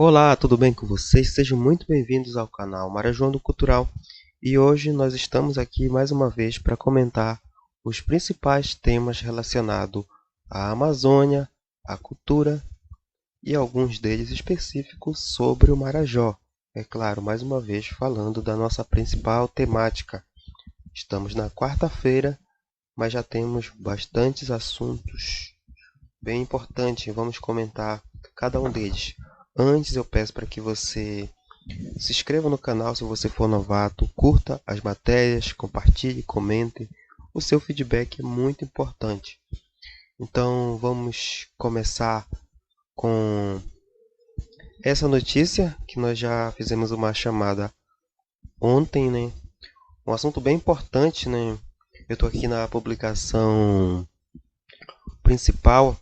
Olá, tudo bem com vocês? Sejam muito bem-vindos ao canal Marajoando Cultural e hoje nós estamos aqui mais uma vez para comentar os principais temas relacionados à Amazônia, à cultura e alguns deles específicos sobre o Marajó. É claro, mais uma vez falando da nossa principal temática. Estamos na quarta-feira, mas já temos bastantes assuntos bem importantes. Vamos comentar cada um deles. Antes eu peço para que você se inscreva no canal se você for novato, curta as matérias, compartilhe, comente. O seu feedback é muito importante. Então vamos começar com essa notícia que nós já fizemos uma chamada ontem, né? Um assunto bem importante, né? Eu estou aqui na publicação principal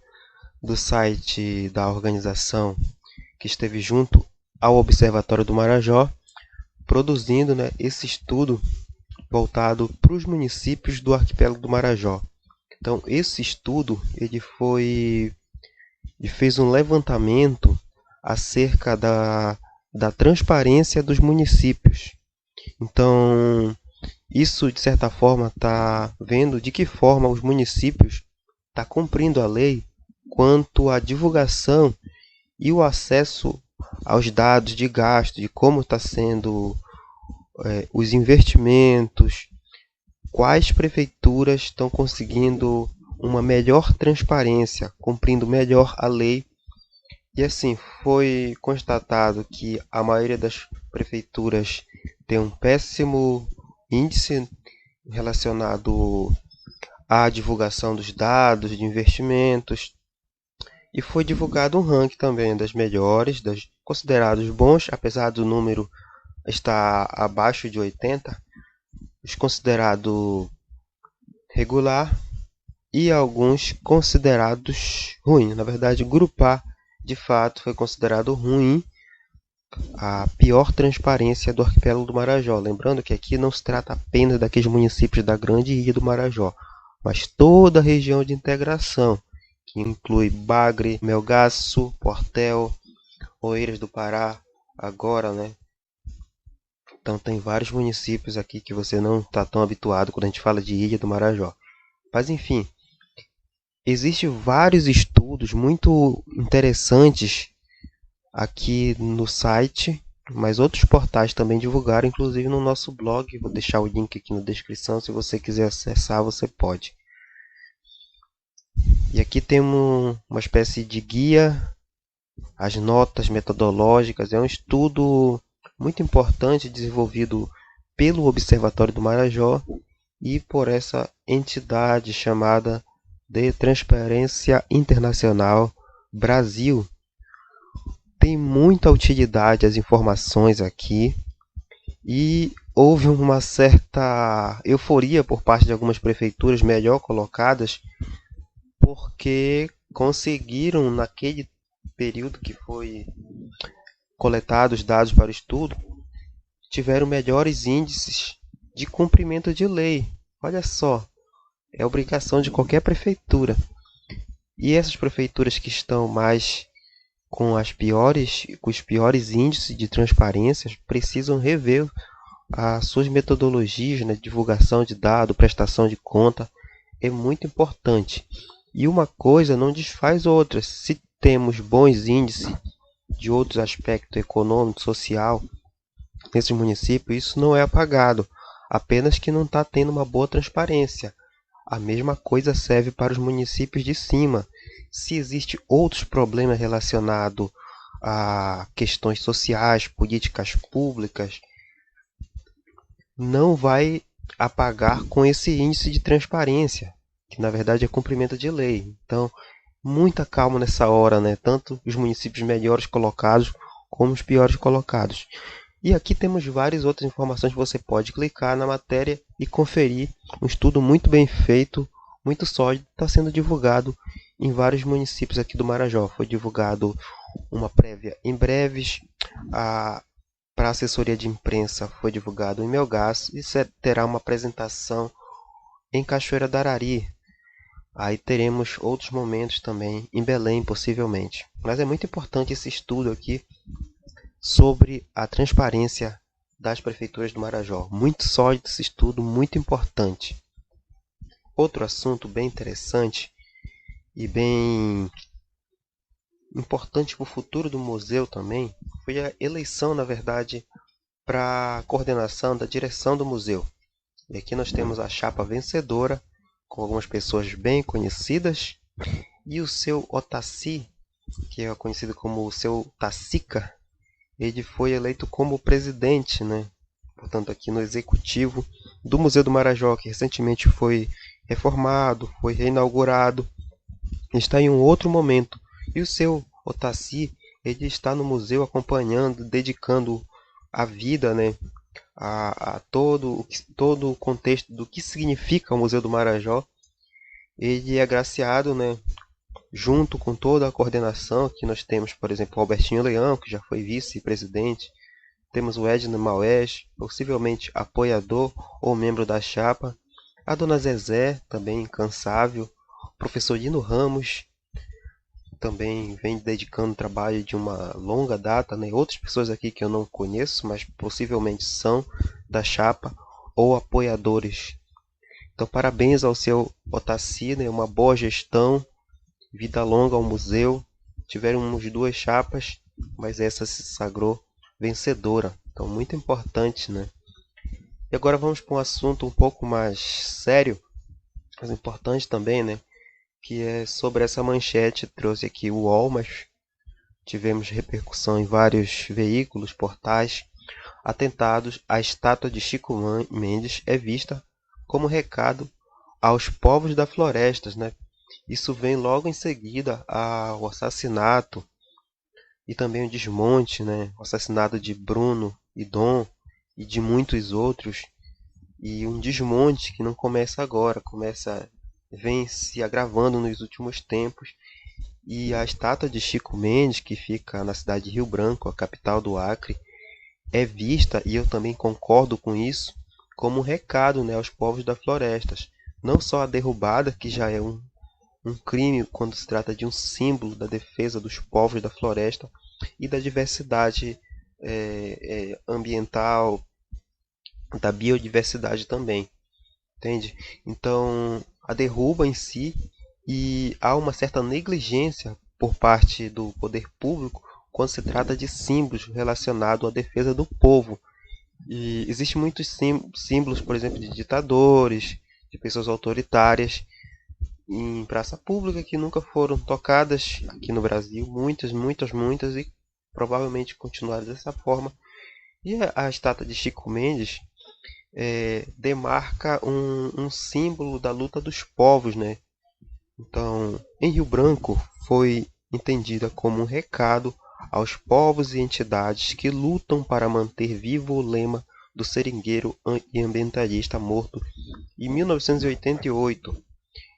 do site da organização que esteve junto ao Observatório do Marajó, produzindo, né, esse estudo voltado para os municípios do arquipélago do Marajó. Então, esse estudo ele fez um levantamento acerca da transparência dos municípios. Então, isso, de certa forma, está vendo de que forma os municípios estão cumprindo a lei quanto à divulgação e o acesso aos dados de gasto, de como está sendo os investimentos, quais prefeituras estão conseguindo uma melhor transparência, cumprindo melhor a lei. E assim, foi constatado que a maioria das prefeituras tem um péssimo índice relacionado à divulgação dos dados de investimentos. E foi divulgado um ranking também das melhores, das considerados bons, apesar do número estar abaixo de 80, os considerados regular e alguns considerados ruins. Na verdade, Grupar de fato foi considerado ruim, a pior transparência do arquipélago do Marajó. Lembrando que aqui não se trata apenas daqueles municípios da grande ilha do Marajó, mas toda a região de integração, que inclui Bagre, Melgaço, Portel, Oeiras do Pará, agora, né? Então tem vários municípios aqui que você não está tão habituado quando a gente fala de Ilha do Marajó. Mas enfim, existem vários estudos muito interessantes aqui no site, mas outros portais também divulgaram, inclusive no nosso blog. Vou deixar o link aqui na descrição, se você quiser acessar, você pode. E aqui temos uma espécie de guia, as notas metodológicas. É um estudo muito importante desenvolvido pelo Observatório do Marajó e por essa entidade chamada de Transparência Internacional Brasil. Tem muita utilidade as informações aqui e houve uma certa euforia por parte de algumas prefeituras melhor colocadas, porque conseguiram, naquele período que foi coletado os dados para o estudo, tiveram melhores índices de cumprimento de lei. Olha só, é obrigação de qualquer prefeitura. E essas prefeituras que estão mais com os piores índices de transparência precisam rever as suas metodologias, né, divulgação de dados, prestação de conta. É muito importante. E uma coisa não desfaz outra. Se temos bons índices de outros aspectos econômico, social, nesses municípios, isso não é apagado, apenas que não está tendo uma boa transparência. A mesma coisa serve para os municípios de cima. Se existem outros problemas relacionados a questões sociais, políticas públicas, não vai apagar com esse índice de transparência, que na verdade é cumprimento de lei. Então, muita calma nessa hora, né? Tanto os municípios melhores colocados como os piores colocados. E aqui temos várias outras informações que você pode clicar na matéria e conferir. Um estudo muito bem feito, muito sólido, está sendo divulgado em vários municípios aqui do Marajó. Foi divulgado uma prévia em breves, para a assessoria de imprensa foi divulgado em Melgaço e terá uma apresentação em Cachoeira da Arari. Aí teremos outros momentos também em Belém, possivelmente. Mas é muito importante esse estudo aqui, sobre a transparência das prefeituras do Marajó. Muito sólido esse estudo, muito importante. Outro assunto bem interessante e bem importante para o futuro do museu também foi a eleição, na verdade, para a coordenação da direção do museu. E aqui nós temos a chapa vencedora, com algumas pessoas bem conhecidas, e o seu Otaci, que é conhecido como o seu Tacica, ele foi eleito como presidente, né? Portanto, aqui no executivo do Museu do Marajó, que recentemente foi reformado, foi reinaugurado, está em um outro momento. E o seu Otaci, ele está no museu acompanhando, dedicando a vida, né, a todo o contexto do que significa o Museu do Marajó. Ele é agraciado, né, junto com toda a coordenação. Aqui nós temos, por exemplo, o Albertinho Leão, que já foi vice-presidente. Temos o Edna Maués, possivelmente apoiador ou membro da chapa. A dona Zezé, também incansável. O professor Lino Ramos, também vem dedicando trabalho de uma longa data, né? Outras pessoas aqui que eu não conheço, mas possivelmente são da chapa ou apoiadores. Então, parabéns ao seu Otaci, né? Uma boa gestão, vida longa ao museu. Tivemos duas chapas, mas essa se sagrou vencedora. Então, muito importante, né? E agora vamos para um assunto um pouco mais sério, mas importante também, né? Que é sobre essa manchete. Trouxe aqui o UOL, mas tivemos repercussão em vários veículos, portais. Atentados à estátua de Chico Mendes é vista como recado aos povos da floresta, né? Isso vem logo em seguida ao assassinato e também o desmonte, né? O assassinato de Bruno e Dom e de muitos outros. E um desmonte que não começa agora, vem se agravando nos últimos tempos. E a estátua de Chico Mendes, que fica na cidade de Rio Branco, a capital do Acre, é vista, e eu também concordo com isso, como um recado, né, aos povos da floresta. Não só a derrubada, que já é um crime quando se trata de um símbolo da defesa dos povos da floresta e da diversidade ambiental, da biodiversidade também. Entende? Então, a derruba em si, e há uma certa negligência por parte do poder público quando se trata de símbolos relacionados à defesa do povo. E existem muitos símbolos, por exemplo, de ditadores, de pessoas autoritárias em praça pública que nunca foram tocadas aqui no Brasil. Muitas, muitas, muitas, e provavelmente continuarão dessa forma. E a estátua de Chico Mendes demarca um símbolo da luta dos povos, né? Então, em Rio Branco foi entendida como um recado aos povos e entidades que lutam para manter vivo o lema do seringueiro e ambientalista morto em 1988,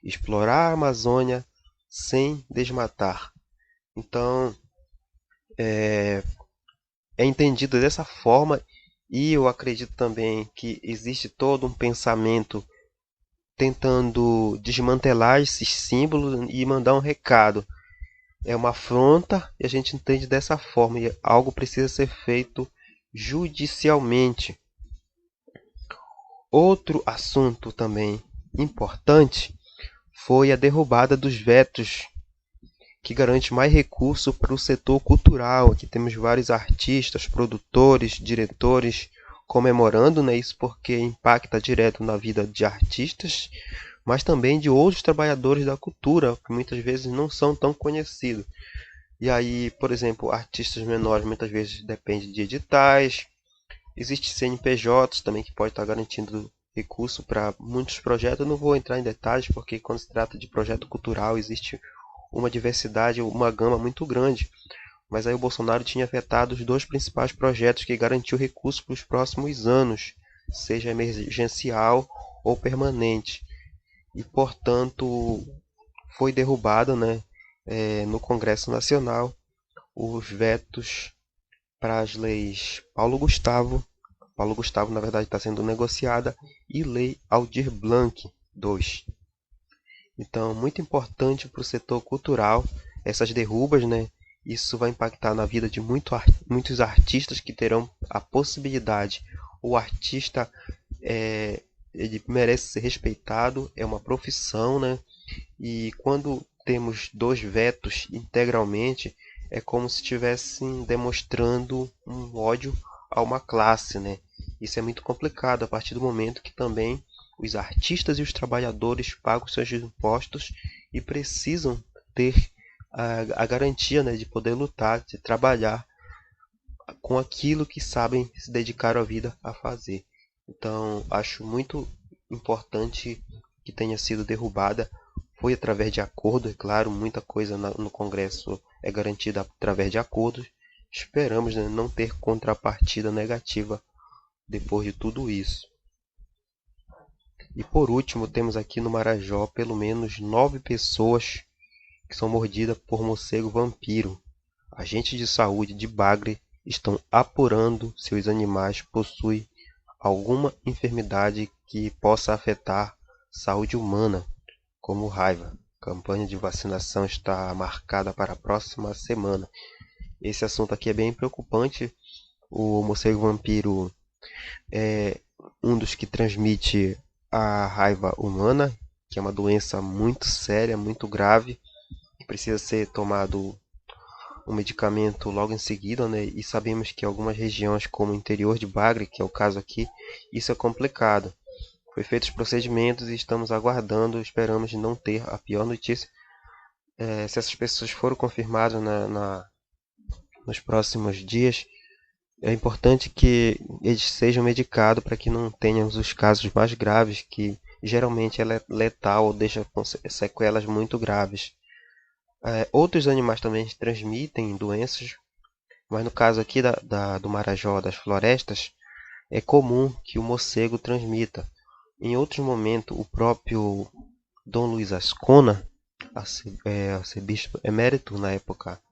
explorar a Amazônia sem desmatar. Então, é entendido dessa forma. E eu acredito também que existe todo um pensamento tentando desmantelar esses símbolos e mandar um recado. É uma afronta e a gente entende dessa forma. E algo precisa ser feito judicialmente. Outro assunto também importante foi a derrubada dos vetos, que garante mais recurso para o setor cultural. Aqui temos vários artistas, produtores, diretores comemorando, né, isso porque impacta direto na vida de artistas, mas também de outros trabalhadores da cultura, que muitas vezes não são tão conhecidos. E aí, por exemplo, artistas menores muitas vezes dependem de editais. Existem CNPJs também que pode estar garantindo recurso para muitos projetos. Eu não vou entrar em detalhes, porque quando se trata de projeto cultural existe uma diversidade, uma gama muito grande. Mas aí o Bolsonaro tinha vetado os dois principais projetos que garantiu recursos para os próximos anos, seja emergencial ou permanente. E, portanto, foi derrubado, né, no Congresso Nacional os vetos para as leis Paulo Gustavo, na verdade está sendo negociada, e Lei Aldir Blanc II. Então, muito importante para o setor cultural essas derrubas, né? Isso vai impactar na vida de muitos artistas que terão a possibilidade. O artista ele merece ser respeitado, é uma profissão, né? E quando temos dois vetos integralmente, é como se estivessem demonstrando um ódio a uma classe, né? Isso é muito complicado a partir do momento que também os artistas e os trabalhadores pagam seus impostos e precisam ter a garantia, né, de poder lutar, de trabalhar com aquilo que sabem se dedicar a vida a fazer. Então, acho muito importante que tenha sido derrubada. Foi através de acordo, é claro, muita coisa no Congresso é garantida através de acordos. Esperamos, né, não ter contrapartida negativa depois de tudo isso. E por último, temos aqui no Marajó pelo menos 9 pessoas que são mordidas por morcego vampiro. Agentes de saúde de Bagre estão apurando se os animais possuem alguma enfermidade que possa afetar a saúde humana, como raiva. A campanha de vacinação está marcada para a próxima semana. Esse assunto aqui é bem preocupante. O morcego vampiro é um dos que transmite a raiva humana, que é uma doença muito séria, muito grave, que precisa ser tomado um medicamento logo em seguida, né? E sabemos que em algumas regiões, como o interior de Bagre, que é o caso aqui, isso é complicado. Foi feitos os procedimentos e estamos aguardando, esperamos não ter a pior notícia. Se essas pessoas foram confirmadas nos próximos dias, é importante que eles sejam medicados para que não tenhamos os casos mais graves, que geralmente ela é letal ou deixa sequelas muito graves. Outros animais também transmitem doenças, mas no caso aqui do Marajó, das florestas, é comum que o morcego transmita. Em outro momento, o próprio Dom Luiz Ascona, arcebispo emérito na época,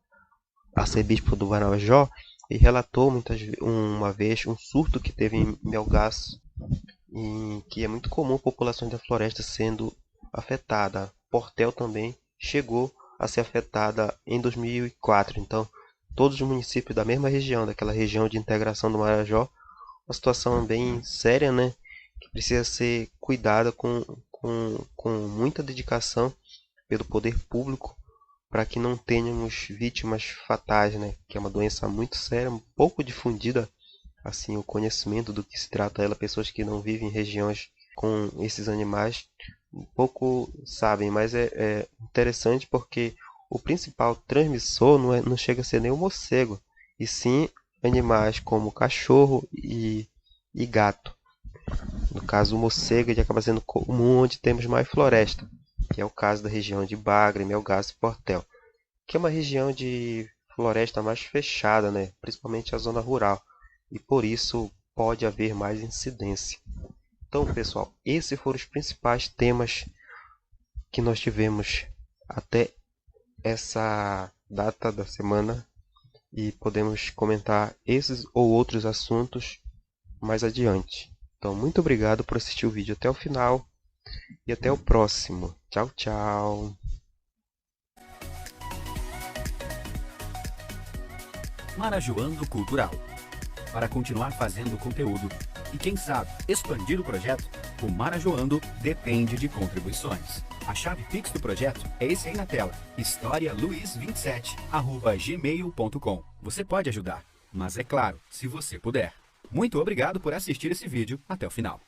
arcebispo do Marajó, ele relatou uma vez um surto que teve em Melgaço, em que é muito comum a população da floresta sendo afetada. Portel também chegou a ser afetada em 2004. Então, todos os municípios da mesma região, daquela região de integração do Marajó, uma situação bem séria, né? Que precisa ser cuidada com muita dedicação pelo poder público para que não tenhamos vítimas fatais, né? Que é uma doença muito séria, um pouco difundida, assim, o conhecimento do que se trata ela, pessoas que não vivem em regiões com esses animais um pouco sabem, mas é interessante porque o principal transmissor não chega a ser nem o morcego, e sim animais como cachorro e gato. No caso, o morcego ele acaba sendo comum onde temos mais floresta, que é o caso da região de Bagre, Melgaço e Portel, que é uma região de floresta mais fechada, né? Principalmente a zona rural, e por isso pode haver mais incidência. Então, pessoal, esses foram os principais temas que nós tivemos até essa data da semana e podemos comentar esses ou outros assuntos mais adiante. Então, muito obrigado por assistir o vídeo até o final e até o próximo. Tchau, tchau! Marajoando Cultural. Para continuar fazendo conteúdo e, quem sabe, expandir o projeto, o Marajoando depende de contribuições. A chave Pix do projeto é esse aí na tela, historialuiz27@gmail.com. Você pode ajudar, mas é claro, se você puder. Muito obrigado por assistir esse vídeo até o final.